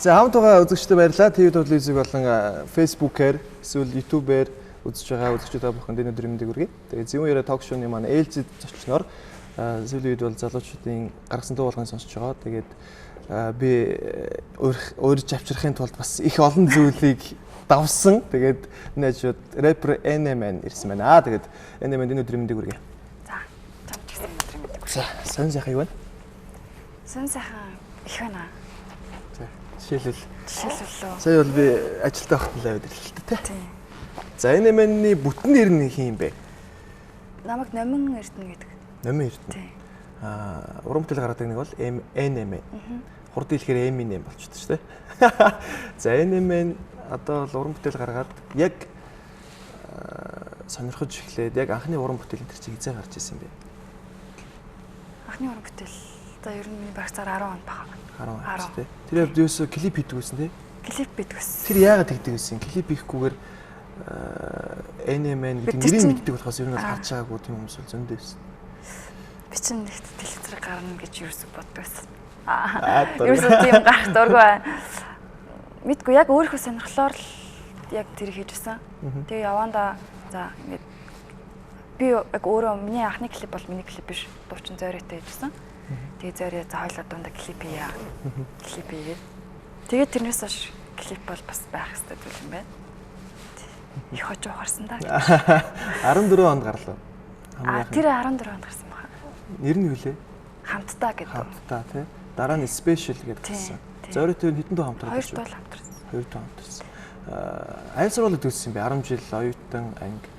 За хамт байгаа үзэгчдэд баярлалаа. ТV төрлөгийг болон Facebook-ээр эсвэл YouTube-ээр үзэж байгаа үзэгчдэд бүхэнд өнөөдөр мэндийг хүргэе. Тэгээд Зөвөн яриа ток шоуны маань ээлжид зочноор сүүлийн үед бол залуучуудын гаргасан дуу болгоныг сонсож байгаа. Тэгээд би өөрч авчрахын тулд бас их олон зүйлийг давсан. Тэгээд нээжүүд рэпер NMN ирсэн байна. Тэгээд NMN өнөөдөр мэндийг хүргэе. За, чамд гэсэн өнөөдөр мэндийг хүргэе. За, сонь сайхан юу вэ? Сонь сайхан их байна. За, жишээлбэл. Сая бол би ажилдаа багтан лавд ирлээ л дээ. Тийм. За, NMN-ний бүтэн нэр нь хин юм бэ? Намайг Номин Эрдэнэ гэдэг. Номин Эрдэнэ. Тийм. Уран бүтээл гаргадаг нэг бол NMN. Хурд хэлэхээр M-ийн болчихсон шүү дээ. За, NMN одоо бол уран бүтээл гаргаад яг сонирхож эхлээд яг анхны уран бүтээл энэ чинь хизээ гарч ирсэн юм бэ? Анхны уран бүтээл одоо ер нь багцаар 10 онд бага. 10 тий. Тэр яг юусоо клип хийдэг байсан тий. Клип бидэг байсан. Тэр яагаад тэгдэг байсан? Клип хийхгүйгээр NMN гэдэг нэрийг мэддэг болохоос ер нь харж байгаагүй тийм хүмүүс бол зөндөө байсан. Би чинь нэгт телевизээр гарна гэж юусоо боддог байсан. Юусоо тийм гарах дургүй. Мэдгүй яг өөрийнхөө сонирхлоор л яг тэр хийж байсан. Тэгээ явандаа за ингээд би яг өөрөө миний анхны клип бол миний клип биш. Дуучин зориотой хийжсэн. Тэгээ зорио за хойлоо дундаа клип хийе. Клип хийгээд. Тэгээд тэрнээс хойш клип бол бас байх хэрэгтэй зүйл юм байна. Их хожуу харсан да. 14 онд гарлаа. Тэр 14 онд гарсан байна. Нэр нь юу лээ? Хамтдаа гэдэг. Хамтдаа тий. Дараа нь special гэдэг гэсэн. Зориотой хэдэн дуу хамтарсан? 2 дуу хамтарсан. 2 дуу хамтарсан. Аль сургуулиуд төгссөн бэ? 10 жил оюутан анги.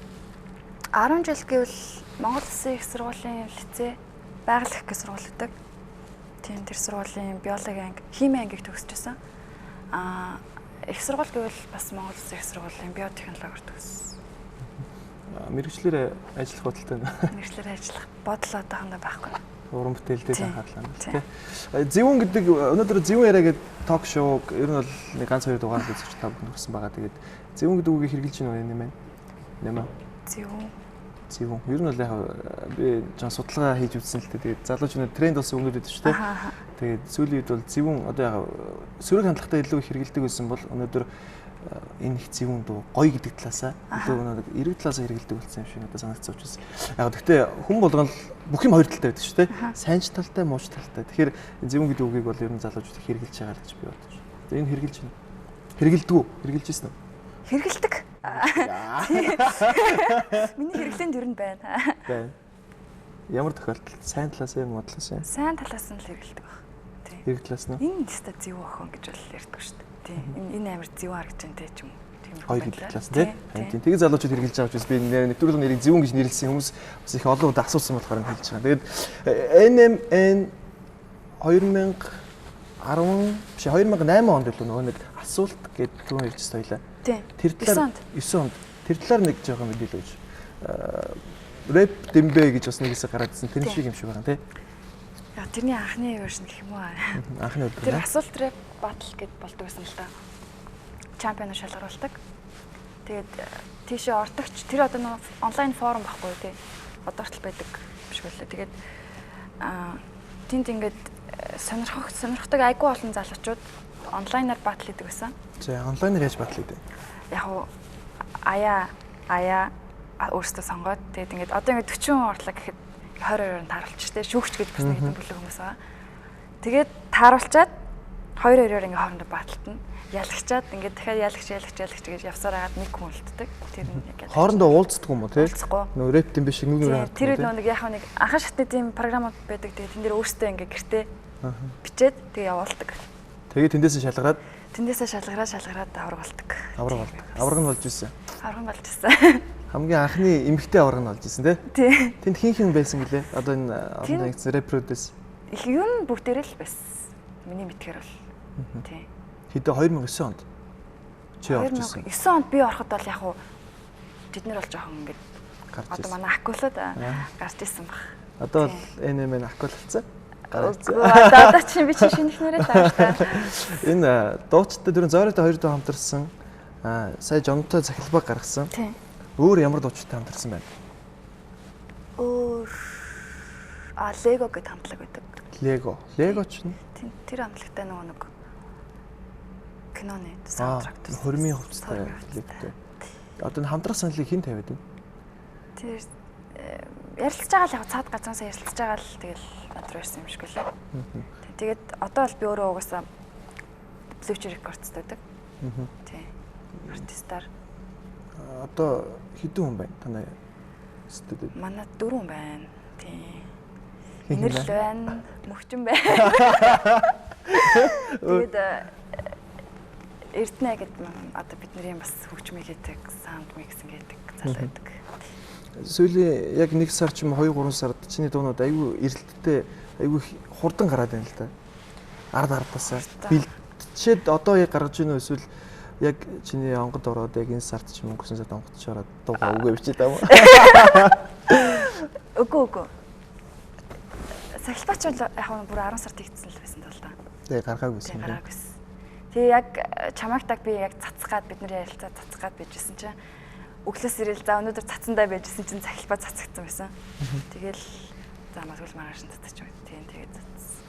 10 жил гэвэл Монгол Улсын их сургуулийн лицей байгаль их сургуулиудаг. Тийм тэр сургуулийн биологи анги, химийн ангийг төгсөжсэн. Их сургууль гэвэл бас Монгол Улсын их сургуулийн биотехнологиор төгссөн. Мэргэжлэр ажиллах бодолтой байна. Мэргэжлэр ажиллах бодол одоохондоо байхгүй. Уран бүтээлтэй анхаарлаа тий. Зөвөн гэдэг өнөөдөр Зөвөн яриа гэдэг ток шоу ер нь бол нэг ганц 2 дугаар үзэж та бүхэн хүрсэн байгаа. Тэгээд Зөвөн гэдэг үгийг хэрэгжилж байна юм байна. Нэмэ. Зөвөн. Ер нь бол яг би жан судалгаа хийж үзсэн л дээ. Тэгээд залуучууд тренд болсон өгнөд өгдөө шүү дээ. Тэгээд сүүлийн үед бол Зөвөн одоо яг сөрөг хандлагатай илүү их хэрэгэлдэг байсан бол өнөөдөр энэ их Зөвөн дуу гоё гэдэг талаасаа илүү нэг эрэг талаасаа хэрэгэлдэг болсон юм шиг надад санагдсан учраас яг гэхдээ хүн болгоно бүх юм хоёр талтай байдаг шүү дээ. Сайн ч талтай, муу ч талтай. Тэгэхээр Зөвөн гэдэг үгийг бол ер нь залуучууд хэрэгэлж байгаа гэж би бодож байна. Энэ хэрэгжилж байна. Хэрэгэлдэг үү? Хэрэгжилж ирсэн үү? Хэрэгэлдэг. Миний хэрэглээнд ер нь байна. Байна. Ямар тохиолдолд сайн талаас юм уу талаас юм? Сайн талаас нь л хэрэгэлдэг баг. Тийм. Эрэг талаас нь. Энэ тест Зөв охин гэж бол ярьдаг шүү дээ. Тийм. Энэ амар Зөв харагдаж байна те ч юм. Хоёр гэдэг талаас тий. Тийм. Тэгээд залуучууд хэрэгжилж байгаа учраас би нэвтрүүлэг нэрийг Зөвөн гэж нэрлсэн хүмүүс бас их олон удаа асуусан болохоор хэлж байгаа. Тэгээд NMN 2008 онд л нөгөө нэг асуулт гэдэг түн хэлж стойлаа. Тэр талаар 9 онд тэр талаар нэг жоохон мэдээлэл өгч. Рэп дэмбэ гэж бас нэгээс гараадсэн тэр шиг юм шиг байна тий. Яг тэрний анхны вершн гэх юм уу? Анхны өдөр. Тэр асуулт рэп батл гэд болдог байсан л да. Чемпион шалгаруулдаг. Тэгээд тийшээ ортогч тэр одоо нэг онлайн форум байхгүй тий. Одоортол байдаг биш байлаа. Тэгээд тэнд ингээд сонирхдаг айгүй олон залуучууд онлайнаар батл хийдэг байсан. За онлайнаар яаж батл хийдэг? Яг уу аяа өөрсдөө сонгоод тэгээд ингээд одоо ингээд 40 орлоо гэхэд 22-оор тааруулж штэ шүүгч гэж бас нэг хэдэн бүлэг хүмүүс байгаа. Тэгээд тааруулчаад 2-2-оор ингээд хоорондоо баталтна. Ялагчаад ингээд дахиад ялагч гэж явсаар агаад нэг хүн үлддэг. Тэр нь яг хоорондоо уулздаг юм уу тий? Нөө рэп дэм биш нэг нүрээ хаад. Тэр нэг яг нэг анхан шатны тийм програмууд байдаг. Тэгээд тэн дээр өөрсдөө ингээд гэртээ бичээд тэгээ явуулдаг. Тэгээд тэндээсээ шалгараад шалгараад аврагуулдаг. Авраг нь болж ирсэн. Авраг нь болж ирсэн. Хамгийн анхны эмэгтэй авраг нь болж ирсэн тий? Тэнд хин байсан гэлээ. Одоо энэ олон нэгдсэн рэперүүдээс. Их юм бүгдээрээ л байсан. Миний мэдхээр бол. Тий. Хэдэ 2009 онд чи орж ирсэн. 2009 онд би ороход бол яг уу бид нар бол жоохон ингээд одоо манай акулууд гарч ирсэн баг. Одоо бол NMN акул болсон. Одоо чи би чи шинэх нэрээ тааштай. Энэ дуучтай дөрөв зориотой 2 дуу хамтарсан. Сая Жонтой Захилбаг гаргасан. Тийм. Өөр ямар дуучтай хамтарсан байна? Өөр Лего гэдэг хамтлаг байдаг. Лего ч нь. Тэр хамтлагтай нэг киноны саундтрак. Хормын хувцастай клиптэй. Одоо энэ хамтрах саналыг хэн тавиад байна? Тэр ярилцж байгаа л яг цаад газраас ярилцж байгаа л тэгэл над руу ирсэн юм шиг лээ. Тэгээд одоо бол би өөрөө угаасаа Future Records гэдэг. Тийм. Артистаар. Одоо хэдэн хүн байна танай студид? Манай 4 хүн байна. Тийм. Инэрл байна, мөхчин байна. Тэгээд Эрдэнэ гэдэг одоо бидний бас хөгжмөө хийдэг, саунд микс гэдэг залуу байдаг. Сүүлийн яг 1 сар ч юм 2-3 сард чиний дуунууд айгүй эрэлттэй, айгүй хурдан гараад байна л да. Ард ардаасаа. Бэлтчихэд одоо яг гаргаж ийнө эсвэл яг чиний онгод ороод яг энэ сард ч юм өнгөрсөн сард онгод чараад дуугаа үгээ бичээд байгаа юм. Үгүй. Сахилбаач бол яг бүр 10 сард хийгдсэн л байсан л да. Тэгээ гаргаагүйсэн. Тэгээ яг чамаагтаг би яг цацгаад бид нэр ярилцаа цацгаад байжсэн чинь өглөөс ирэл за өнөөдөр цацсандаа байжсэн чинь сахилбаа цацагдсан байсан. Тэгэл за магадгүй маргааш нь цацчих юм. Тийм тэгээд цацсан.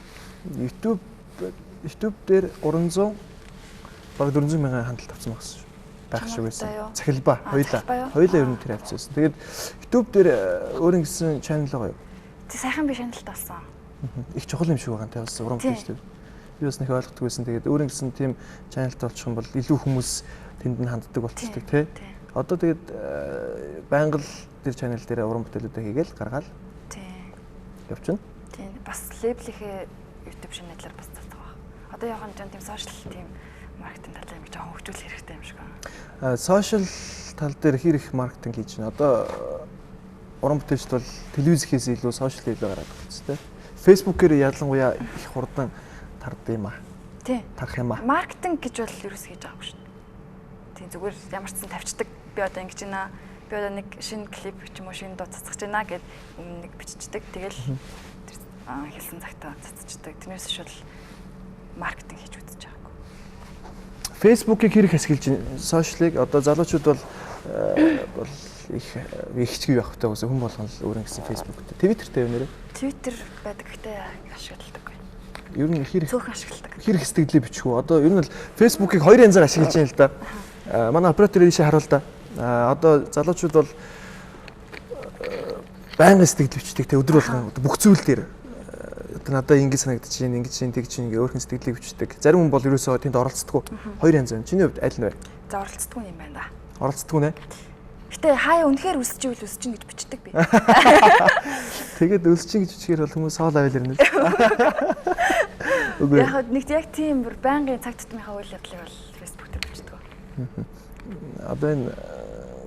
YouTube дээр 300 баг 400 мянган хандлт авсан багс байх шиг байсан. Цахилбаа хоёлаа ер нь тэр авчихсан. Тэгээд YouTube дээр өөрийн гэсэн channel байгаа юу? Тэг сайхан би channelт болсон. Их чухал юм шиг байгаа нэ бас урам хөтөлтэй. Би бас нэг ойлгохдаггүйсэн. Тэгээд өөрийн гэсэн team channelт болчих юм бол илүү хүмүүс тэнд нь ханддаг болчихдог тий. Одоо тэгээд байнга л тэр channel дээр уран бүтээлүүдээ хийгээл гаргаал. Тий. Явчихна. Тий. Бас label-ийнхээ YouTube channel-аар бас цацгаа. Одоо яг нь тийм social team маркетинг талаар нэг жоохон хөгжүүлэх хэрэгтэй юм шиг байна. Social тал дээр хэр их маркетинг хийж байна. Одоо уран бүтээлчд бол телевизээс илүү social илүү гараад байна. Facebook-ээр ялангуяа их хурдан тард юм аа. Тий. Тарах юм аа. Маркетинг гэж бол ерөөс хийж байгаагүй шүү. Тий зүгээр ямар ч сан тавьчихдаг. Би одоо ингэж байна. Би одоо нэг шинэ клип ч юм уу шинэ дуу цацгаж байна гэд өмнө нэг биччихдэг. Тэгэл хэлсэн цагтаа цацчихдаг. Тэрнээс шууд маркетинг хийж үзэж байгаагүй. Facebook-ийг хэрэг хэсгэлж байна. Social-ыг одоо залуучууд бол их чиг явах хэрэгтэй гэсэн хүн болгон л өөрийн гэсэн Facebook-тэй. Twitter-тэй юу нэрээ? Twitter байдаг гэхдээ ашигладаг. Ер нь хэр цөөхөн ашигладаг. Хэр хэстэглээ бичих үү? Одоо ер нь л Facebook-ыг хоёр янзаар ашиглаж байна л да. Манай оператор ийшээ харуул да. Одоо залуучууд бол байнга сэтгэл бичдэг те өдөр болгон бүх зүйл дээр одоо надад ингэж санагдаж байна, ингэж чинь тэг чинь ингээ өөрхөн сэтгэлийг бичдэг. Зарим хүн бол ерөөсөө тэнд оролцдоггүй. Хоёр янз байна. Чиний хувьд аль нь вэ? За оролцдоггүй юм байна да. Оролцдоггүй нэ? Гэтэ хаяа үнэхээр өсчихвэл өсчин гэж бичдэг би. Тэгээд өсчин гэж бичгээр бол хүмүүс соол авал ирнэ. Үгүй. Яг нэг яг тийм бүр байнгын цаг тутмынхаа үйл явдлыг бол Facebook дээр бичдэг. Одоо энэ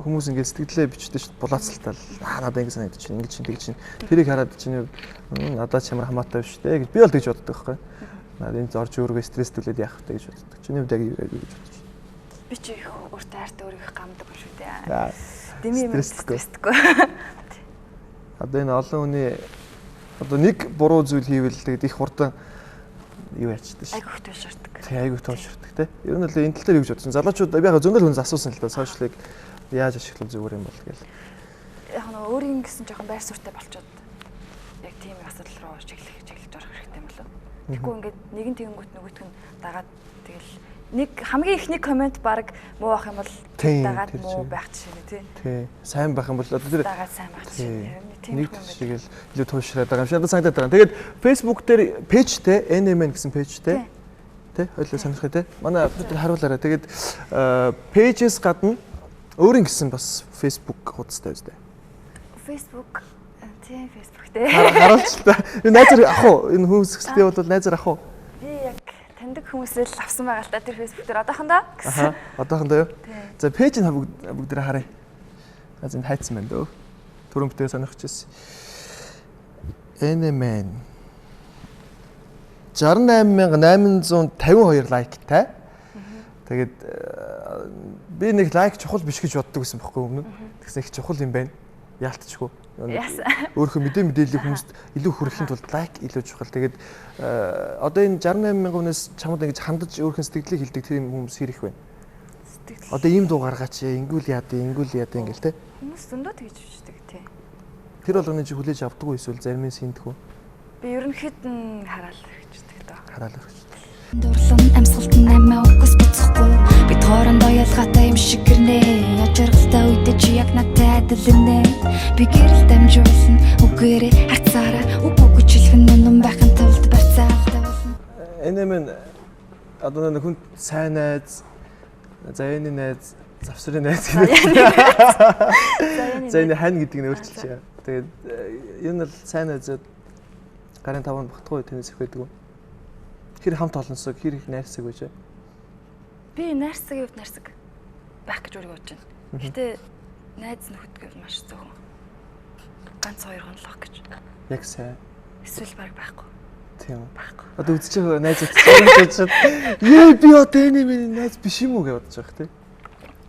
хүмүүс ингээд сэтгэлдээ бичдэг шүү дээ. Булаацалтаа надад ингэ санагдаж байна. Ингэ чинь тэг чинь тэрийг хараад чинь надад чамар хамаатай биш дээ гэж би бол тэгж боддог байхгүй. Надад энэ зорж өөргөө стресстүүлээд яах вэ гэж боддог. Чиний хувьд яг юу гэж бодож байна? Би ч их өөртөө хайртай өөрийгөө гамдаг юм шүү дээ. Дими юм стресстгүй. Одоо энэ олон хүний одоо нэг буруу зүйл хийвэл тэгээд их хурдан юу ячдаг шүү. Айгүйх туушрдаг. Тий, айгүйх туушрдаг тий. Ер нь л энэ тал дээр юу гэж бодсон. Залуучууд би яг зөндөл хүнс асуусан л да. Сошиалыг яаж ашиглах зүгээр юм бол гээл. Яг нь өөрийн гэсэн жоохон байр суурьтай болчоод яг тийм асуудал руу чиглэж орох хэрэгтэй юм болов. Тэгэхгүй ингээд нэгэн тэгэнгүүт нөгөөх нь дагаад тэгэл нэг хамгийн ихний комент баг муу байх юм бол дагаад муу байх жишээ тий. Тий. Сайн байх юм бол одоо тэр дагаад сайн байх жишээ. Нэг шиг л илүү туушраад байгаа юм шиг надад санагдаад байгаа. Тэгээд Facebook дээр пэйжтэй NMN гэсэн пэйжтэй тий хоёулаа сонирхоо тий. Манай бид харуулаарай. Тэгээд пэйжээс гадна өөрийн гэсэн бас Facebook хуудастай үстэй. Facebook тий Facebook тий. Харуулж та. Энэ найзар ах уу? Энэ хүмүүс би бол найзар ах уу? Би яг таньдаг хүмүүсээ л авсан байгаа л та тэр Facebook дээр одоохондоо Аха гэсэн. одоохондоо юу? За пэйж нь бүгдээрээ харъя. Аз энэ хайцсан байна дөө. Түрүүмтэй сонирхчихсэн. NMN 68852 лайктай. Тэгээд би нэг лайк чухал биш гэж боддог байсан байхгүй өмнө. Тэгсэн их чухал юм байна. Яалтчгүй. Өөрөө мэдээллийг хүмүүст илүү хүрэхийн тулд лайк илүү чухал. Тэгээд одоо энэ 68000-аас чамд ингэж хандаж өөрхөн сэтгэлийг хэлдэг тийм хүмүүс хэрэг байна. Одоо ийм дуу гаргаач, ингүүл яад ингээл те. Хүмүүс зөндөө тэгж бичдэг тий. Тэр болгоны чи хүлээж авдаггүй эсвэл зарим нь синдгүү. Би ерөнхийд нь хараал хэрэгждэг доо. Хараал хэрэгждэг. Дурлан амьсгалт нь амиа угс буцахгүй шиг гэрнэ ячиргалтай үедээ чи яг надтай адилнэ би гэрэл дамжуулна үгээрээ харцаараа үг хүчлэх нь юм байхын тулд барьцаалтай болно Энэмэн одоо нэг хүн сайн найз заяаны найз завсрын найз заяаны хань гэдэг нь өөрчилчихээ тэгээд энэ бол сайн найзууд гарын таван багтахгүй тэнэс их байдаг. Хэр хамт олонсог, хэр их найрсаг байж. Би найрсаг явд найрсаг байх гэж өөрийгөө бодож байна. Гэтэ найз нөхөд гэвэл маш зөвхөн. Ганц хоёр гонлох гэж. Яг сайн. Эсвэл баг байхгүй. Тийм. Байхгүй. Одоо үзэж байгаа найз үзчихсэн. Яа би одоо энэ миний найз биш юм уу гэж бодож байгаа тийм.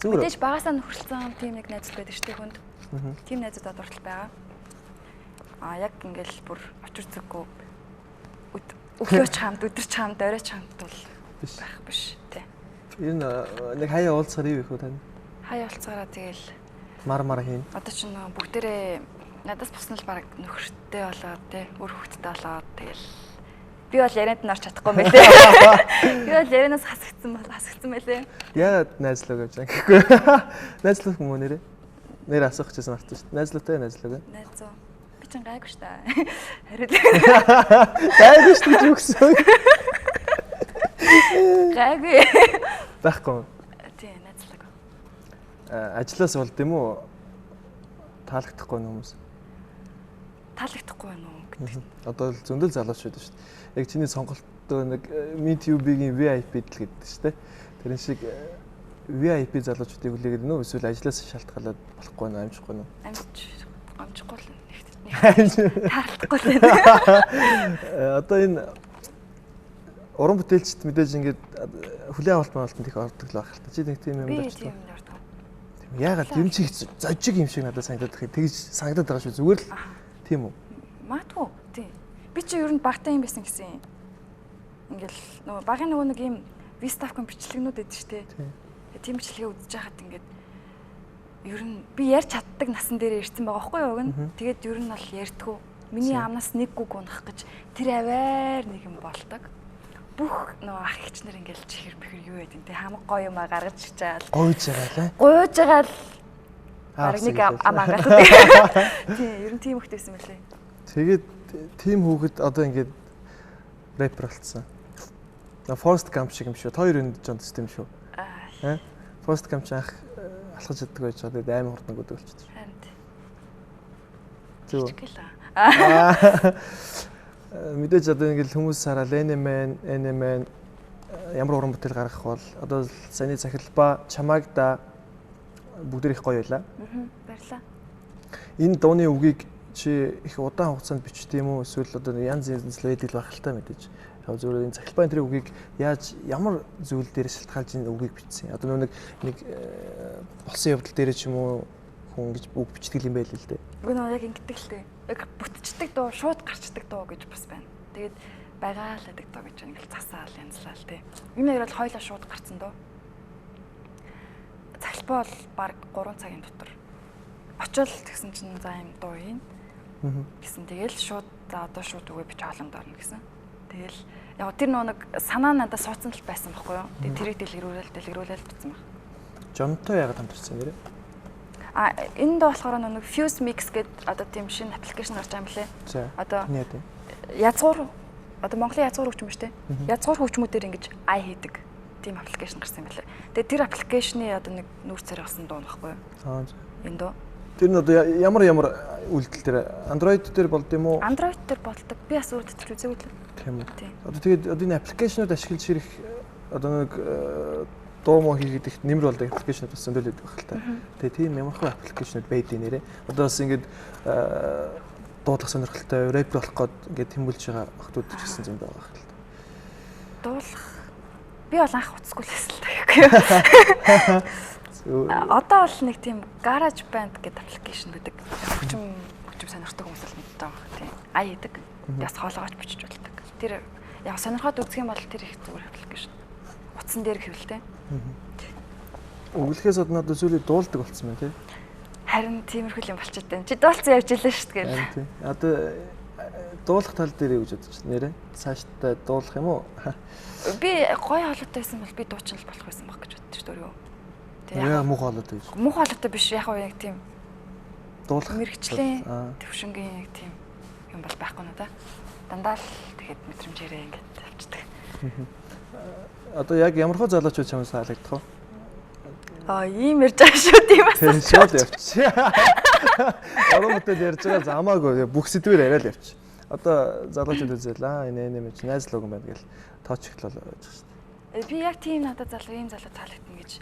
Зүгээр. Мэдээж багасаа нөхөрлцөн тийм нэг найз байдаг шүү дээ хүнд. Тийм найзууд одоо хүртэл байгаа. Яг ингээл бүр очир зүггүй өглөөч хамт, өдөрч хамт, оройч хамт бол байх биш тий. Энэ нэг хаяа уулзахаар юу их вэ тань? Хаяа уулзахаараа тэгэл мар хийн. Одоо ч бүгдээрээ надаас бусна л баг нөхөртэй болоод тий, өөр хүүхэдтэй болоод тэгэл би бол ярианд нь орч чадахгүй мэлээ. Би бол ярианаас хасагдсан байлээ. Яагаад найзлаа гэж гэхгүй. Найзлах юм уу нэрээ? Нэр асуух гэсэн март шүү дээ. Найзлаатай найзлаа. Найз уу. Би ч гайгүй шүү дээ. Хариуд. Гайгүй шүү дээ юу гэсэн. Гайгүй. Байхгүй. Тий, найзлаг. Ажлаас болд юм уу? Таалагдахгүй хүмүүс. Таалагдахгүй байна уу гэдэг. Одоо л зөндөл залууч байдаг шүү дээ. Яг чиний сонголтоо нэг MeTube-ийн VIP л гэдэг шүү дээ. Тэрэн шиг VIP залуучуудыг үлээгээд нөө эсвэл ажлаас шалтгаалаад болохгүй нэ амжихгүй нэ. Амжихгүй л нэгт. Таалагдахгүй л. Одоо энэ уран бүтээлчд мэдээж ингээд хүлээн авалт маалтанд их ордог л байх л та. Чи нэг тийм юм даа ч. Яагаад юм чи зожиг юм шиг надад санагдаад их тэгж санагдаад байгаа шүү зүгээр л тийм үү? Маадгүй тийм. Би чи ер нь багтаа юм байсан гэсэн. Ингээл нөгөө багын нөгөө нэг юм виставкын бичлэгнүүд байдаг шүү дээ. Тийм бичлэгээ үзэж байхад ингээд ер нь би ярьж чаддаг насан дээр ирсэн байгаа байхгүй юу гэн. Тэгээд ер нь бол ярьдгүй. Миний амнаас нэг үг унах гэж тэр аваар нэг юм болдог. Бүх нөгөө ах эгч нар ингээл чихэр бэхэр юу яд энэ хамаг гоё юм гаргаж чичаал. Гойж байгаа лээ. Гойж байгаа л баг нэг ам агаад. Тийм ер нь тийм хөхтэйсэн мөлий. Тэгээд тийм хүүхэд одоо ингээд рэпер болцсон. Forest Gump шиг юм шүү. Хоёр өнд жонд систем шүү. Forest Gump ч анх алхаж чаддаг байж байгаа. Тэгээд аймаг хурдан гүдэг болчихсон. Харин. Зүг. Мэдээж одоо ингээд хүмүүс хараад NMN ямар уран бүтээл гаргах бол одоо саяны Цахилба чамайг да бүгд их гоё байлаа. Баярлаа. Энэ дууны үгийг чи их удаан хугацаанд бичдэг юм уу эсвэл одоо янз янз лейдэл байх л та мэдээж. Яг зөвхөн энэ Цахилбааны тэр үгийг яаж ямар зүйл дээр шалтгаалж энэ үгийг бичсэн. Одоо нэг болсон явдал дээр ч юм уу хүн гэж үг бичдэг юм байл л дээ. Үгүй нөө яг ингэдэг л дээ. Яг бүтцдэг дуу, шууд гарчдаг дуу гэж бас байна. Тэгээд байгаалаадаг дуу гэж ингээл засаал янзлаа л дээ. Энэ хоёр бол хоёлаа шууд гарцсан дуу. Цахилбаа бол баг 3 цагийн дотор очил тэгсэн чинь за юм дуу ийн. Гэсэн тэгэл шууд за одоо шууд үгээ бич хаалганд орно гэсэн. Тэгэл яг тэр нэг санаа надад суудсан л байсан байхгүй юу. Тэгээд тэрийг дэлгэрүүлэл бичсэн баг. Жонтой яагаад хамтарсан нэрээ? Энэ доо болохоор нэг Fuse Mix гэдэг одоо тийм шинэ аппликейшн гарч байгаа юм лээ. Одоо язгуур одоо Монголын язгуур хөгжим шүү дээ. Язгуур хөгжмүүдээр ингэж ай хийдэг тийм аппликейшн гарсан юм лээ. Тэгээд тэр аппликейшны одоо нэг нүүр царай болсон дуу нөхгүй юу? Энэ дуу. Тэр нь одоо ямар үйлдэл дээр Android дээр болд юм уу? Android дээр болдог. Би бас өөр төтөл үзээгүй л. Тийм үү. Одоо тэгээд одоо энэ аппликейшнууд ашиглаж ирэх одоо нэг дуу муу хийгээд их нэмэр болдог аппликейшнууд бас зөндөл байдаг байх л та. Тэгээ тийм ямархуу аппликейшнууд байдیں۔ Нэрээ. Одоо бас ингэж дуудлах сонирхолтой рэп болох гээд ингээд тэмүүлж байгаа охтууд ч гэсэн зөндөө байгаа хэл. Дуулах. Би бол анх утасгүй л байсан л та. Одоо бол нэг тийм garage band гэдэг аппликейшн байдаг. Хөгжим сонирхдаг хүмүүс л мэддэг байгаа. Тийм. Ай хийдэг. Яс хоолойгооч бичиж болдог. Тэр яг сонирхоод үзэх юм бол тэр их зүгээр аппликейшн. Утсан дээр хэвлэлтэй. Өглөхөөс одоо надад зүйлийг дуулдаг болсон байна тий. Харин тиймэрхүү юм болчиход байна. Чи дуулсан явж илээ шүү дээ гэл. Тий. Одоо дуулах тал дээр юу гэж бодож байна нэрээ? Цаашдаа дуулах юм уу? Би гоё хоолойтой байсан бол би дуучин л болох байсан баг гэж бодчих шүү дээ. Яа муухай болоод байж. Муухай болоод биш яг яг тийм Дуулах мэрэгчлийн төвшингийн яг тийм юм бол байхгүй нэ да. Дандаа л тэгэхэд мэдрэмжээрээ ингээд тавьчихдаг. Одоо яг ямархуу залуучууд чамд таалагдах вэ? Ийм ярьж байгаа шүү тийм бас. Шууд явчих. Орон бүтээл ярьж байгаа замаагүй бүх сэдвээр яриад явчих. Одоо залуучууд үзэл энэ мэж найзлаг юм байна гэл тоочихлол байж шүү дээ. Би яг тийм надад ийм залуу таалагдана гэж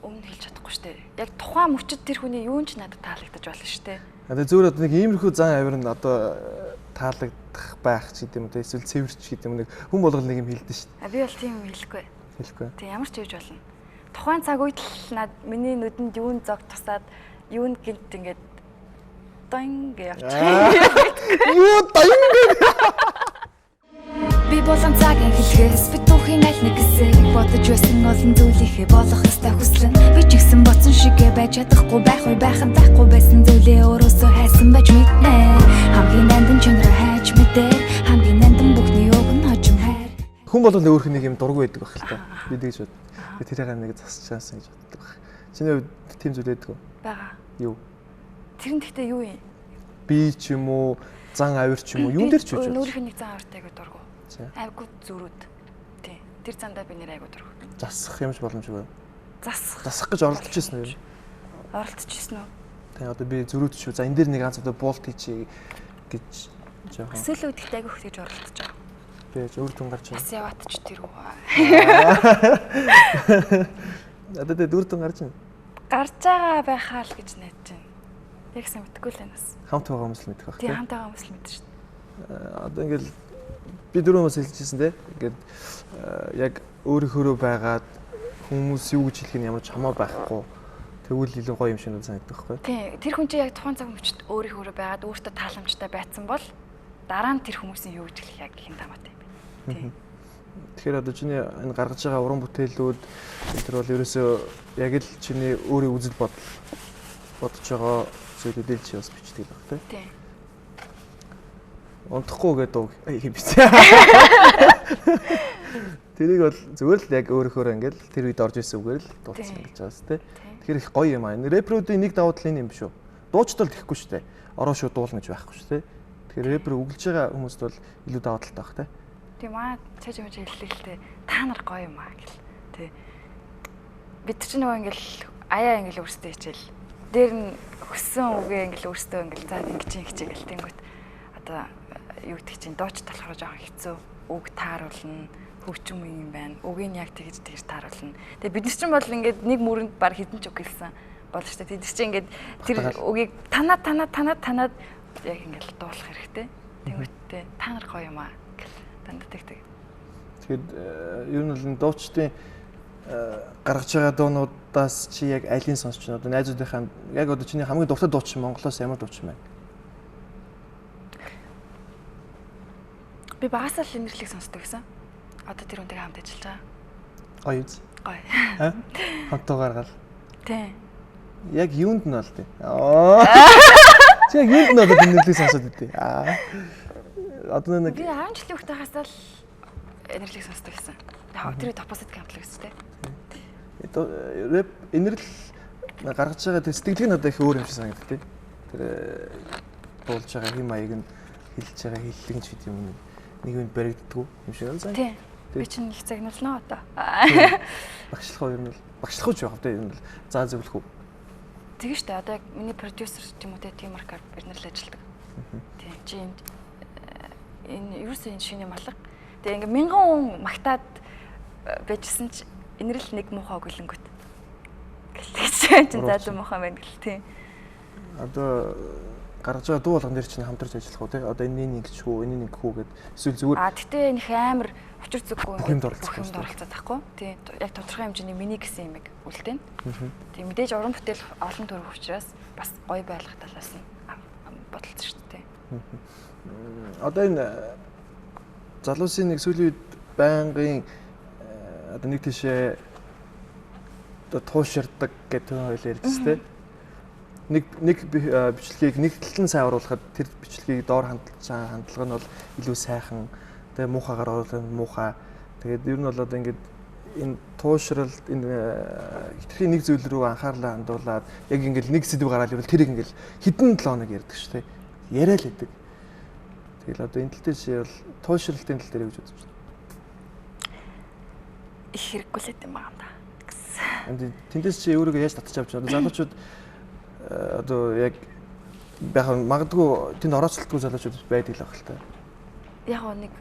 өмнө хэлж чадахгүй шүү дээ. Яг тухайн мөчөд тэр хүний юу ч надад таалагдаж болно шүү дээ. Одоо зөвөр одоо нэг иймэрхүү зан авир нь одоо таалагдах байх ч гэдэм үү эсвэл цэвэрч гэдэм үү нэг хүн болгол нэг юм хэлдэж шүү дээ. Би бол тийм юм хэлэхгүй. Хэлэхгүй. Тэг ямар ч хийж болно. Тухайн цаг үед л миний нүдэнд юун зог тусаад юунд гинт ингээд дан гэж явчих. Юу дан гэж. Би болон цагийн хэлхээс бид түүхийн аль нэг хэсэг бодож байсан олон зүйлийнхээ болох ёстой хүслэн би ч ихсэн боцсон шигэ байж чадахгүй байхад байхгүй байсан зүйлээ өөрөөсөө хайсан байж мэднэ хамгийн нандин чанараа хайж мэдээ хамгийн нандин бүхний уг нь хожим хайр Хүн бол өөрх нэг юм дургүй байдаг байх л та. Би тэгж бод. Тэрийг нэг засч чаасан гэж боддог байх. Чиний хувьд тийм зүйл байдаг уу? Бага. Юу? Тэр нь гэхдээ юу юм? Би ч юм уу, зан авир ч юм уу, юун дээр ч үгүй. Өөрийнх нь нэг зан авиртай айгу дургу. Айгу зүрүүд. Тий. Тэр зандаа би нэр айгу дургу. Засах юмш боломжгүй. Засах гэж оролдож ирсэн үү? Оролдож ирсэн үү? Тэ одоо би зүрүүд шүү. За энэ дээр нэг ганц одоо болт хийчихье гэж жоохон. Эсвэл үдэгтэй айгу их тэгж оролдож байгаа. Би өөр тун гарч бас яваад ч тэр үү. Одоо тэ дүр тун гарч байна. Гарч байгаа байхаа л гэж найдаж байна. Яг сайн мэдгүй л байна бас. Хамт байгаа хүмүүс л мэдэх байх. Тийм хамт байгаа хүмүүс л мэдэн шүү дээ. Одоо ингээл би дөрөв хүмүүс хэлчихсэн те. Ингээд яг өөрийнхөө байгаад хүмүүс юу гэж хэлэх нь ямар ч хамаа байхгүй. Тэгвэл илүү гоё юм шиг санагдах байхгүй. Тийм. Тэр хүн чинь яг тухайн цаг мөчид өөрийнхөө байгаад өөртөө тааламжтай байсан бол дараа нь тэр хүмүүсийн юу гэж хэлэх яг хин тамаатай юм. Тийм. Тэгэхээр одоо чиний энэ гаргаж байгаа уран бүтээлүүд тэр бол ерөөсөө яг л чиний өөрийн үзэл бодож байгаа зүйлүүдийг чи бас бичдэг байх тийм. Унтахгүй гэдэг үг юм биш. Тэрийг бол зүгээр л яг өөрөөхөө ингээл тэр үед орж исэн үгээр л дуулсан гэж байгаас тийм. Тэгэхээр их гоё юм аа. Энэ рэпрүүдийн нэг давуу тал юм биш үү? Дуучтал тэхгүй шүү дээ. Ороо шууд дуулна гэж байхгүй шүү дээ. Тэгэхээр рэпер үгэлж байгаа хүмүүст бол илүү давуу талтай байх тийм. Тийм аа цааш юм хэллэгтэй та нар гоё юм аа гэл тий. Бид чинь нөгөө ингээл аяа ингээл өөрсдөө хичээл. Дээр нь өссөн үгээ ингээл өөрсдөө ингээл заа ингэж хичээгэл тэнгүүт одоо юу гэдэг чинь дууч талахаар жоохон хэцүү. Үг тааруулна, хөгжим юм байна. Үгийг яг тэгж тааруулна. Тэгээ бид нар чинь бол ингээд нэг мөрөнд баг хідэн ч үг хэлсэн болно шүү дээ. Тэд чинь ингээд тэр үгийг танаад яг ингээл дуулах хэрэгтэй. Тэнгүүтээ та нар гоё юм аа. Тэгэхэд ер нь бол дуучдын гаргаж байгаа дуунуудаас чи яг алийг сонсч байна? Одоо найзуудынхаа яг одоо чиний хамгийн дуртай дуучин Монголоос ямар дуучин байна? Би багасаа л нэрлийг сонсдог гэсэн. Одоо тэр үнтэйгээ хамт ажиллаж байгаа. Гоё үз. Гоё. Хамтаа гаргал. Тийм. Яг юунд нь бол тийм. Чи яг юунд нь одоо нэрлийг сонсоод идэв? Одоо нэг би 10 жилийн хүүхдтэй хасаал энерлиг сонсдог гэсэн. Яг тэр топосит хамтлаг гэсэн тийм. Рэп энерл гаргаж байгаа тэр сэтгэлийг нь одоо их өөр юм шиг санагдав тийм. Тэр дуулж байгаа хэм маяг нь хэлж байгаа хэллэг нь ч гэдэг юм нэг юм баригддаггүй юм шиг байна. Тийм. Би чинь их загнуулнаа одоо. Багшлах уу юм бол багшлах уу байх тийм юм бол заа зөвлөх үү. Тэгээ штэ одоо яг миний продюсер юм уу тийм маркаар энерл ажилладаг. Тийм чи энэ юусэн шинэ малга. Тэгээ ингээ 1000 хүн магтаад байжсэн чи энэрл нэг муухай гөлөнгөт. Гэлтэй чинь заа муухай байна гэл тийм. Одоо гаргаж байгаа дуу болгон дээр чинь хамтарч ажиллах уу тий? Одоо энэ нэг хүү, энэ нэг хүү гэд эсвэл зүгээр тэгтээ энэ их амар учир зүггүй юм оролцох байхгүй. Тийм яг тодорхой хэмжээний миний гэсэн юм үлдээн. Тийм мэдээж уран бүтээл олон төрөх учраас бас гоё байлгах талаас нь бодолцсон шүү дээ. Одоо энэ залуусын нэг сүүлийн үед байнгын одоо нэг тийшээ одоо тууширдаг гэдэг хоёул ярьжсэн тийм. Нэг бичлэгийг нэг талд нь сайн оруулахад тэр бичлэгийг доор хандлагч хандлага нь бол илүү сайхан тэгээ муухайгаар оруулах муухай. Тэгээд ер нь бол одоо ингээд энэ туушралд энэ хитрхи нэг зүйл рүү анхаарлаа хандуулад яг ингээл нэг сэдв гараад ирвэл тэрийг ингээл хэдэн 7 хоног ярьдаг шүү дээ. Яриа л хэдэг. Тэгэл одоо энэ тал дээр чи бол туушралтын тал дээр гэж үзэж байна. Их хэрэггүй л юм байна да. Тэндээс чи өөрийгөө яаж татчих авч байна? Залуучууд одоо яг магадгүй тэнд орооцолтгүй залуучууд байдаг л баг л та. Яг нэг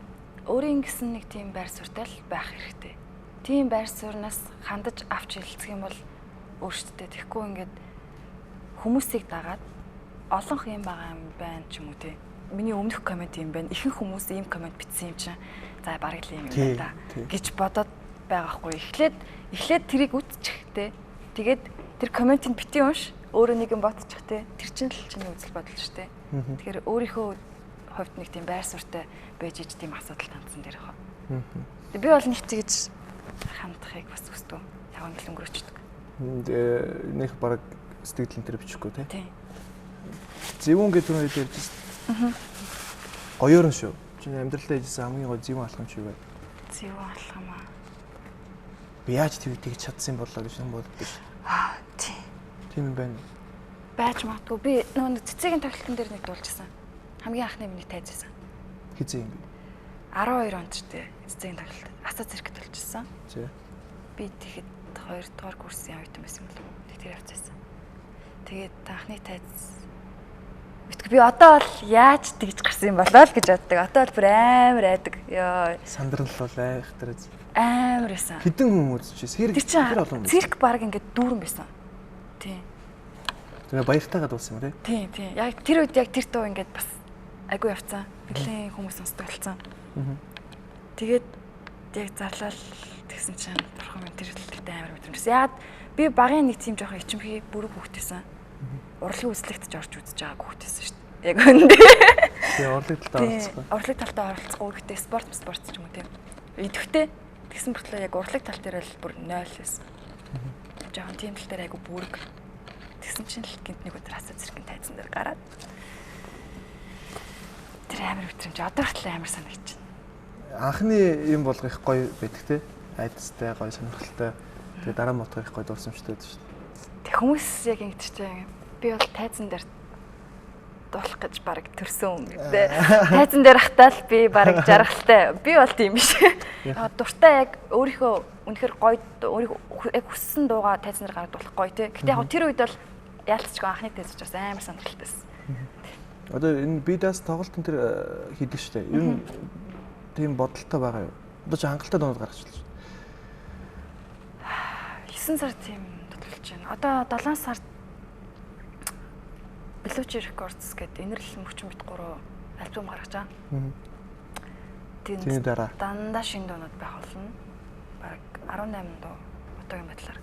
өөрийн гэсэн нэг тийм байр суурьтай л байх хэрэгтэй. Тийм байр сууриас хандаж авч хэлцэх юм бол өөртөө тэгэхгүй ингээд хүмүүсийг дагаад олонх юм байгаа юм байна ч юм уу те. Миний өмнөх комент юм байна. Ихэнх хүмүүс ийм комент бичсэн юм чинь. За бараг л юм байна да гэж бодоод байгаа хгүй. Эхлээд тэрийг үзчихтэй. Тэгээд тэр комментийг бити унш өөрөө нэг юм бодчих те. Тэр чинь л чиний үзэл бодол шүү дээ. Тэгэхээр өөрийнхөө хувьд нэг тийм байр суурьтай байж иж тийм асуудал тандсан дээр хаа. Би бол нэг тэгж хандахыг бас хүсдэг. Яван гэл өнгөрөөчдөг. Нэг бараг сэтгэл энэ бичихгүй те. Тийм. Зөвүүн гэдэг нь ярьжсэн. Гоёрон шүү. Чиний амьдралдаа ижсэн хамгийн гоё зөвүүн алхам чи юу вэ? Зөвүүн алхам аа. Би яаж тэгж чадсан болоо гэж юм боддог шүү. Тийм. Тийм юм байна. Байж магадгүй. Би нөгөө цэцгийн тоглолтын дээр нэг дуулжсэн. Хамгийн анхны миний тайзсан. Хизээ юм бэ? 12 онд ч тий цэцгийн тоглолт. Асаа зэрэг төлжсэн. Зэ. Би тэгэхэд 2 дугаар курсын оюутан байсан юм л. Тэр явцсан. Тэгээд анхны тайз би одоо бол яаж тэгж гарсан юм болоо л гэж боддог. Одоо бол бүр амар айдаг. Йоо. Сандрал бол айхтар үз. Амар байсан. Хэдэн хүн үзчихсэн. Тэр олон хүн. Цирк баг ингээд дүүрэн байсан. Тийм. Тэгээ баяртайгаа дуулсан юм тий? Тийм. Яг тэр үед яг тэр дуу ингээд бас айгу явцсан. Нэлээд хүмүүс сонсдог болсон. Тэгээд яг зарлал тэгсэн чинь бурхан минь тэр хэлтэй амар мэдрэмжсэн. Ягаад би багын нэг тийм жоохон ичимхий бүрэг хүүхдээсэн. Урлагийн үзлэгтж орж үзэж байгаа хүүхдээсэн шүү дээ. Яг үндэ. Тэгээ урлаг талтай оролцсон. Урлаг талтай оролцсон. Гэхдээ спорт ч юм уу тийм. Идэвхтэй тэгсэн бүртлээ яг урлаг тал дээр л бүр 0 байсан. Жоохон тийм тал дээр айгу бүрэг. Тэгсэн чинь л гинт нэг өдөр асаа зэрэг тайзан дээр гараад. Тэр амар мэдрэмж одоо хүртэл амар санагдчихна. Анхны юм болгох их гоё байдаг те. Айдастай гоё сонирхолтой. Тэгээ дараа нь ботох их гоё дурсамжтай байдаг шүү дээ. Тэг хүмүүс яг ингэдэж би бол тайзан дээр дуулах гэж баг төрсөн юм гэдэг. Тайзан дээр ахтаал би баг жаргалтай. Би бол тийм биш. Дуртай яг өөрийнхөө үнэхээр гоё өөрийнхөө яг хүссэн дуугаа тайзан дээр гараад дуулах гоё те. Гэтэ яг тэр үед бол яалтчгүй анхны тайзч бас амар сонирхолтой байсан. Одоо энэ би даас тоглолтын тэр хийдэг шүү дээ. Ер нь тийм бодолтой байгаа юу? Одоо ч хангалттай дуунууд гаргачихлаа шүү. 9 сар тийм тодорхойлж байна. Одоо 7 сард Bluetooth Records гэдэг энэрлэл мөчн бит 3 альбом гаргаж байгаа. Тийм дараа дандаа шинэ дуунууд байх болно. Бараг 18 дуу одоогийн байдлаар.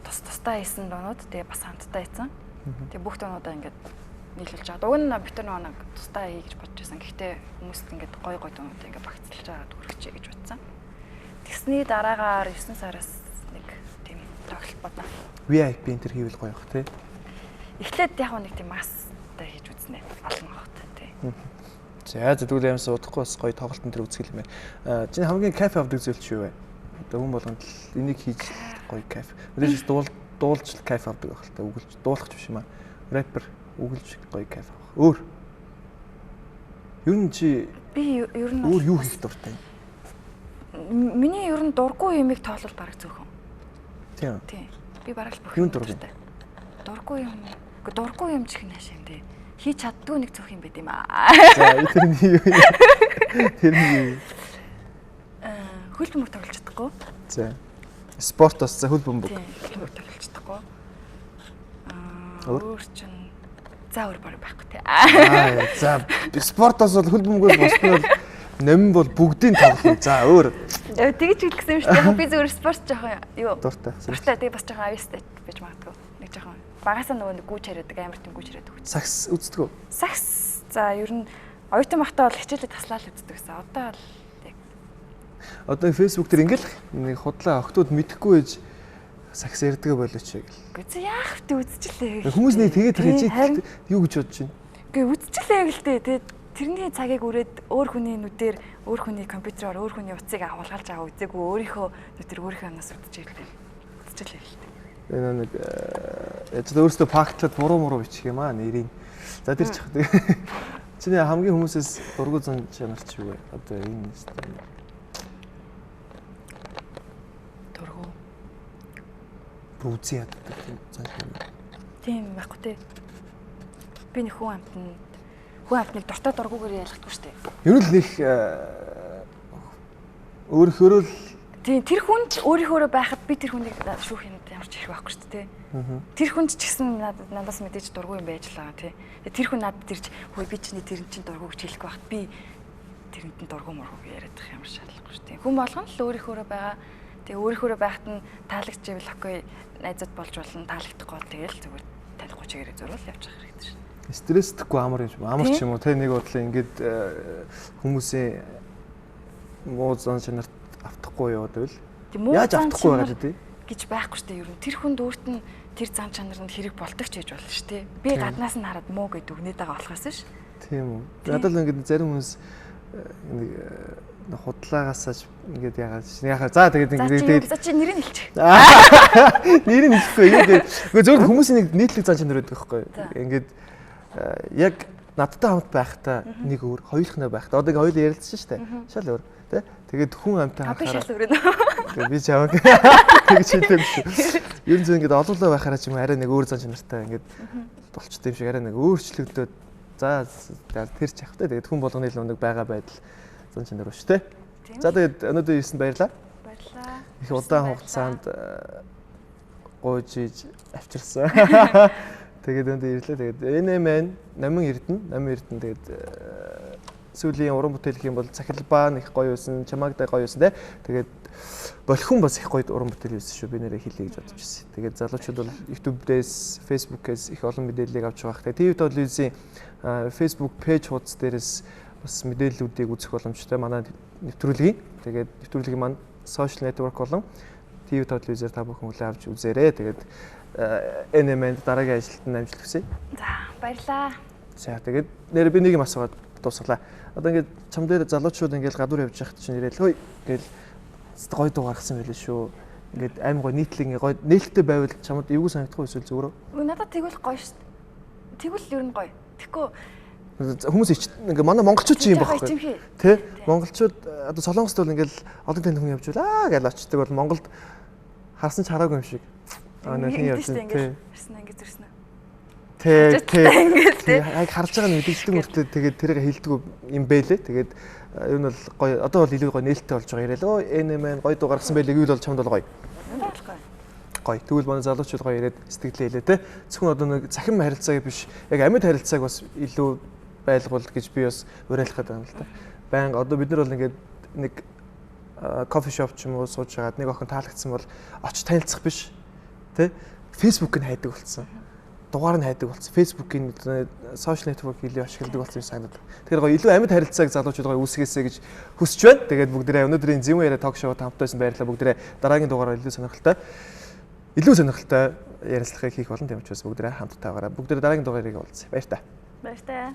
Тусдаа хийсэн дуунууд тэгээ бас хамтдаа хийсэн. Тэгээ бүх дуунуудаа ингээд нийлүүлж байгаа. Уг нь бид нар нэг тусдаа хий гэж бодож байсан. Гэхдээ хүмүүст ингээд гой дуунуудаа ингээд багцлж байгаа хүрчихье гэж бодсон. Тэгсний дараагаар 9 сараас нэг тийм тоглолт бодно. VIP энэ төр хийвэл гоё бах тий. Эхлээд яг нэг тийм мастай хийж үзнэ. Олон хогт тий. За тэгвэл ямаас удахгүй бас гоё тоглолтын төр үзэх юм байна. Чиний хамгийн кайф авдаг зүйл чи юу вэ? Одоо хүн болгонд л энийг хийж гоё кайф. Өөрөөс дуулж кайф авдаг байх л та. Үгэлж дуулах ч биш юм аа. Рэпер үгэлж гоё кайф авах. Өөр. Ер нь чи би ер нь өөр юу хийх дуртай? Миний ер нь дургүй юмыг тоолол бараг зөөхөн. Тийм. Тийм. Би бараг л бүх юм дуртай. Дургүй юм. Дургүй юм чих нааш юм дээ. Хийж чаддгүй нэг зөөх юм байт юм аа. За тэрний юу? Тэрний хөл бөмбөг тоглож чадахгүй. За. Спорт бас хөл бөмбөг. Тийм, хөл бөмбөг тоглож чадахгүй. Өөр чинь за өөр бараг байхгүй те. За спортоос бол хөл бөмбөгөөс босдоо нэмэн бол бүгдийн тоглоно. За өөр. Тэгэж хэлсэн юм шүү дээ. Би зөвхөн спорт жоохон юу? Дуртай. Дуртай. Тэгээ бас жоохон авьяастай байж магадгүй. Нэг жоохон багасаа нөгөө гүүж хариудаг, амар тийм гүүж хариудаг. Сакс үздэг үү? Сакс. За ер нь оюутан багтаа бол хичээлээ таслаад үздэг гэсэн. Одоо бол яг одоо фэйсбүүк дээр ингээл нэг худлаа охтууд мэдэхгүй байж сакс ярддаг болооч гэл. Үгүй яах вэ үзчихлээ. Хүмүүс нэг тэгээд хийж юу гэж бодож байна? Үгүй үзчихлээ гэлтэй. Тэгээд тэрний цагийг үрээд өөр хүний нүдээр өөр хүний компьютероор өөр хүний утсыг агуулгалж аваа үзээгүй өөрийнхөө нүдээр өөрийнхөө амнаас үдчихэлтэй. Үдчихлээ л дээ. Энэ нэг яаж өөрөөсөө фактлаад буруу бичих юм аа нэрийг. За тэр чих. Чиний хамгийн хүмүүсээс дургуй зан чанар чи юу вэ? Одоо энэ дургуй. Рүүцээ яддаг зан чанар. Тийм байхгүй те. Би нэг хүн амтныг дуртай дургүйгээр ялгахгүй шүү дээ. Ер нь л нэг өөрөөр л тийм тэр хүнд өөрийнхөө байхад би тэр хүнийг шүүх юм ямар ч их байхгүй шүү дээ. Тэр хүнд ч гэсэн надаас мэдээж дургүй юм байж л байгаа тий. Тэр хүн надад тэрч хөөе би чиний тэр чинь дургүй гэж хэлэхгүй байхад би тэрэнд нь дургүй мургуг яриад байх ямар шаардлагагүй шүү дээ. Хүн болгон л өөрийнхөө байгаа. Тэгээ өөрийнхөө байхад нь таалагч байвал окей найзад болж болно таалагдахгүй бол тэгэл зүгээр танихгүй чигээр зурвал явж байгаа хэрэгтэй шүү. Стресстгүй амар ч юм уу те нэг бодлоо ингээд хүмүүсийн муу зан чанарт автахгүй яваад байвал яаж автахгүй байгаа гэдэг гэж байхгүй шүү дээ. Ер нь тэр хүнд өөрт нь тэр зан чанар нь хэрэг болдог ч гэж болно шүү дээ. Би гаднаас нь хараад муу гэдэг үгнээд байгаа болохоос ш. Тийм үү. Надад л ингээд зарим хүмүүс нэг худлаагаасаа ингээд яагаад за тэгээд ингээд за чи нэрийг хэлчих. Нэрийг хэлэхгүй юу гэдэг. Гэхдээ зөвхөн хүмүүсийн нэг нийтлэг зан чанар байдаг байхгүй юу. Ингээд яг надтай хамт байхдаа нэг өөр, хоёулахнаа байхдаа одоо хоёул ярилцсан шүү дээ. Шал өөр тий. Тэгээд хүн амтай харахаараа би чамаг тэгж хэлдэг шүү. Ер нь зөв ингээд олоолаа байхаараа ч юм арай нэг өөр зан чанартай ингээд болчтой юм шиг арай нэг өөрчлөгдөд за тэр ч явах тий. Тэгээд хүн болгоны л өнөг байгаа байдал зан чанар ба шүү тий. За тэгээд өнөөдөр ирсэнд баярлалаа. Баярлалаа. Их удаан хугацаанд гуйж авчирсан. Тэгээд өндөр ирлээ. Тэгээд NMN Намын Эрдэнэ тэгээд сүүлийн уран бүтээл гэх юм бол Цахилбаа их гоё байсан, Чамаагтай гоё байсан те. Тэгээд Болохон бас их гоё уран бүтээл байсан шүү. Би нэрээ хэлье гэж бодож байсан. Тэгээд залуучууд бол YouTube-дээс, Facebook-ээс их олон мэдээллийг авч байгаа. Тэгээд TV телевизийн Facebook пэйж хуудас дээрээс бас мэдээллүүдийг үзэх боломжтой. Манай нэвтрүүлгийн. Тэгээд нэвтрүүлгийн маань social network болон TV телевизээр та бүхэн хүлээн авч үзээрэй. Тэгээд NMN дараагийн ажилтнанд амжилт хүсье. За баярлаа. За тэгээд нэр би нэг юм асуугаад дуусглаа. Одоо ингээд чам дээр залуучууд ингээд гадуур явж байхад чинь ирээл хөөе гээл гоё дуу гаргасан байлээ шүү. Ингээд аим гоё нийтлэг гоё нээлттэй байвал чамд эвгүй санагдахгүй эсвэл зүгээр үү? Надад тэгвэл гоё шүү. Тэгвэл ер нь гоё. Тэгэхгүй хүмүүс ингээ манай монголчууд ч юм байхгүй. Тэ? Монголчууд одоо Солонгост бол ингээл олон тань хүн явж байлаа гэж очдөг бол Монголд харсан ч хараагүй юм шиг. нэг юм явж байна. Ирсэн ингээд зөрснө. Яг харж байгаа нь мэдээлэлтэй мөртөө тэгээд тэрийг хэлдэг юм бэлээ. Тэгээд ер нь бол гоё одоо бол илүү гоё нээлттэй болж байгаа яриа л өө NMN гоё дуу гаргасан байлээ гэвэл бол чамд бол гоё. Гоё. Тэгвэл манай залуучууд гоё яриад сэтгэлээ хэлээ те. Зөвхөн одоо нэг цахим харилцааг биш яг амьд харилцааг бас илүү байлгуул гэж би бас уриалах гэдэг юм л та. Баян одоо бид нар бол ингээд нэг кофе шоп ч юм уу сууж байгаад нэг охин таалагдсан бол очиж танилцах биш те. Facebook-ыг хайдаг болсон. Дугаар нь хайдаг болсон. Facebook-ийн social network илүү ашигладаг болсон юм санагдав. Тэгэхээр гоё илүү амьд харилцааг залуучууд гоё үүсгээсэй гэж хүсэж байна. Тэгээд бүгдээрээ өнөөдрийн Зэвүүн яриа ток шоуд хамтдайсан баярлалаа. Бүгдээрээ дараагийн дугаараар илүү сонирхолтой ярилцлагыг хийх болон тийм учраас бүгдээрээ хамтдаа байгаарай. Бүгдээрээ дараагийн дугаарыг уулзъя. Баяр та. Баяр та.